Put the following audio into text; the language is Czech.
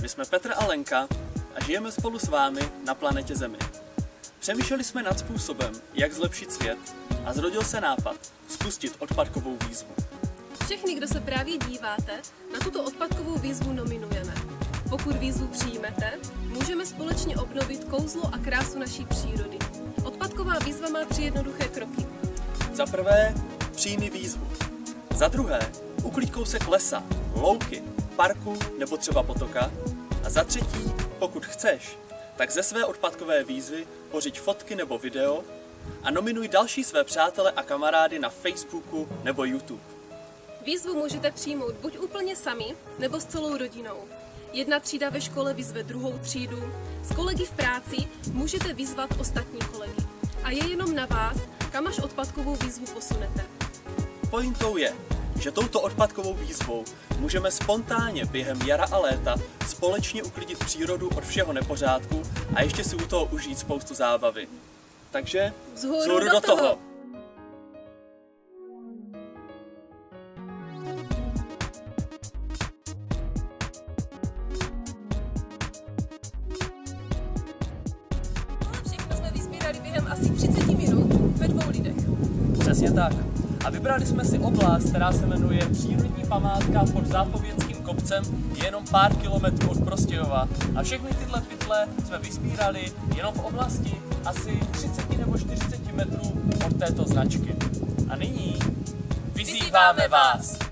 My jsme Petr a Lenka a žijeme spolu s vámi na planetě Zemi. Přemýšleli jsme nad způsobem, jak zlepšit svět a zrodil se nápad spustit odpadkovou výzvu. Všechny, kdo se právě díváte, na tuto odpadkovou výzvu nominujeme. Pokud výzvu přijmete, můžeme společně obnovit kouzlo a krásu naší přírody. Odpadková výzva má 3 jednoduché kroky. Za prvé, přijmi výzvu. Za druhé, uklid kousek lesa, louky, parku nebo třeba potoka. A za třetí, pokud chceš, tak ze své odpadkové výzvy pořiď fotky nebo video a nominuj další své přátele a kamarády na Facebooku nebo YouTube. Výzvu můžete přijmout buď úplně sami, nebo s celou rodinou. Jedna třída ve škole vyzve druhou třídu, s kolegy v práci můžete vyzvat ostatní kolegy. A je jenom na vás, kam až odpadkovou výzvu posunete. Pointou je, že touto odpadkovou výzvou můžeme spontánně během jara a léta společně uklidit přírodu od všeho nepořádku a ještě si u toho užít spoustu zábavy. Takže vzhůru do toho! Všechno jsme vyzbírali během asi 30 minut ve 2 lidech. Přesně tak. A vybrali jsme si oblast, která se jmenuje Přírodní památka pod Zápovědským kopcem, je jenom pár kilometrů od Prostějova. A všechny tyhle pytle jsme vyzbírali jenom v oblasti asi 30 nebo 40 metrů od této značky. A nyní vyzýváme vás!